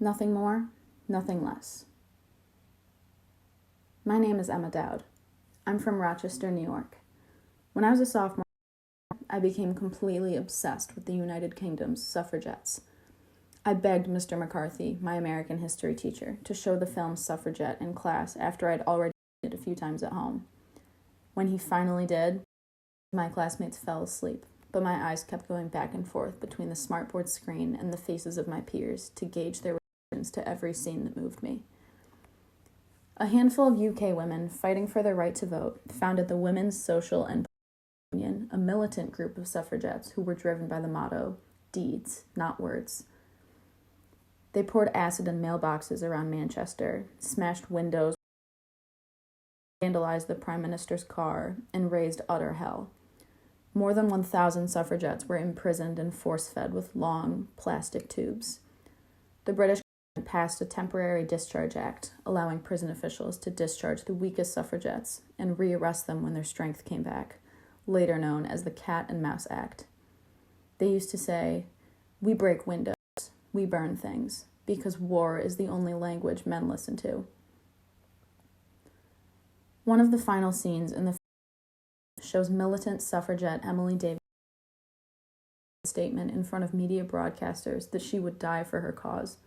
Nothing more, nothing less. My name is Emma Dowd. I'm from Rochester, New York. When I was a sophomore, I became completely obsessed with the United Kingdom's suffragettes. I begged Mr. McCarthy, my American history teacher, to show the film Suffragette in class after I'd already seen it a few times at home. When he finally did, my classmates fell asleep, but my eyes kept going back and forth between the smartboard screen and the faces of my peers to gauge their reactions to every scene that moved me. A handful of UK women fighting for their right to vote founded the Women's Social and Union, a militant group of suffragettes who were driven by the motto, deeds, not words. They poured acid in mailboxes around Manchester, smashed windows, vandalized the Prime Minister's car, and raised utter hell. More than 1,000 suffragettes were imprisoned and force-fed with long, plastic tubes. The British government passed a temporary discharge act, allowing prison officials to discharge the weakest suffragettes and rearrest them when their strength came back, later known as the Cat and Mouse Act. They used to say, "We break windows, we burn things, because war is the only language men listen to." One of the final scenes in the film shows militant suffragette Emily Davis' statement in front of media broadcasters that she would die for her cause,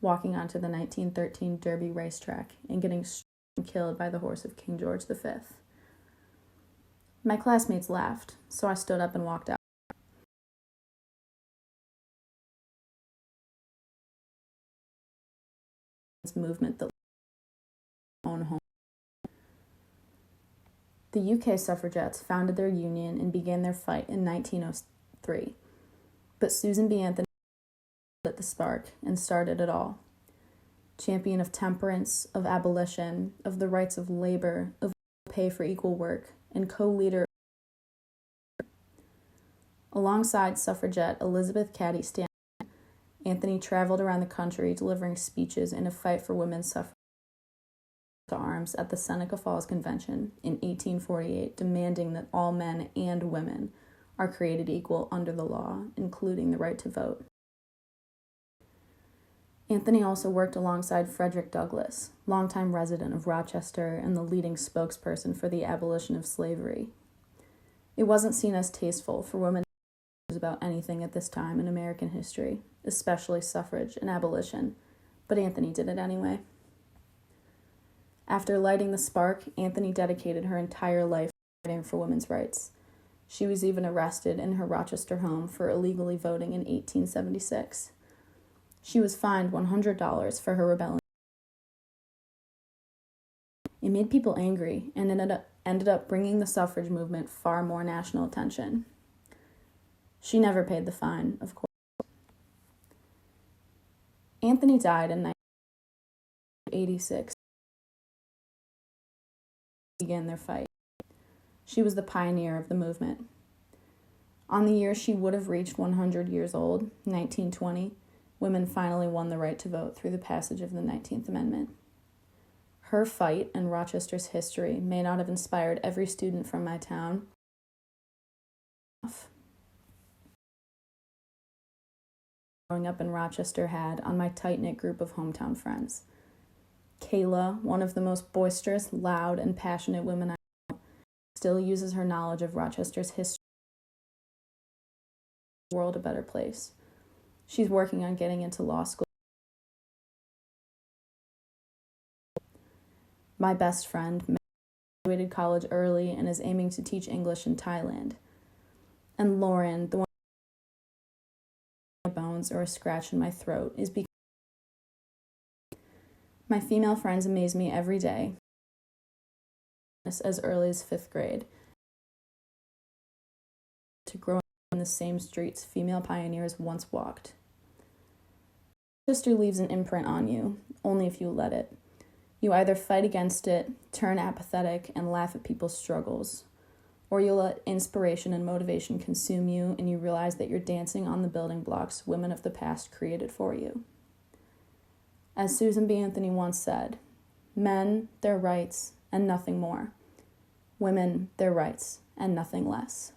walking onto the 1913 Derby racetrack and getting killed by the horse of King George V. My classmates laughed, so I stood up and walked out. Movement that own home. The UK suffragettes founded their union and began their fight in 1903, but Susan B. Anthony lit the spark and started it all. Champion of temperance, of abolition, of the rights of labor, of pay for equal work, and co-leader. Alongside suffragette Elizabeth Cady Stanton, Anthony traveled around the country delivering speeches in a fight for women's suffrage to arms at the Seneca Falls Convention in 1848, demanding that all men and women are created equal under the law, including the right to vote. Anthony also worked alongside Frederick Douglass, longtime resident of Rochester and the leading spokesperson for the abolition of slavery. It wasn't seen as tasteful for women about anything at this time in American history, especially suffrage and abolition, but Anthony did it anyway. After lighting the spark, Anthony dedicated her entire life fighting for women's rights. She was even arrested in her Rochester home for illegally voting in 1876. She was fined $100 for her rebellion. It made people angry and ended up bringing the suffrage movement far more national attention. She never paid the fine, of course. Anthony died in 1986. Began their fight. She was the pioneer of the movement. On the year she would have reached 100 years old, 1920, women finally won the right to vote through the passage of the 19th Amendment. Her fight and Rochester's history may not have inspired every student from my town. Growing up in Rochester had on my tight-knit group of hometown friends. Kayla, one of the most boisterous, loud, and passionate women I know, still uses her knowledge of Rochester's history to make the world a better place. She's working on getting into law school. My best friend graduated college early and is aiming to teach English in Thailand. And Lauren, the one with my bones or a scratch in my throat, is because my female friends amaze me every day, as early as 5th grade. To grow up in the same streets female pioneers once walked. History leaves an imprint on you, only if you let it. You either fight against it, turn apathetic, and laugh at people's struggles, or you let inspiration and motivation consume you and you realize that you're dancing on the building blocks women of the past created for you. As Susan B. Anthony once said, men, their rights, and nothing more. Women, their rights, and nothing less.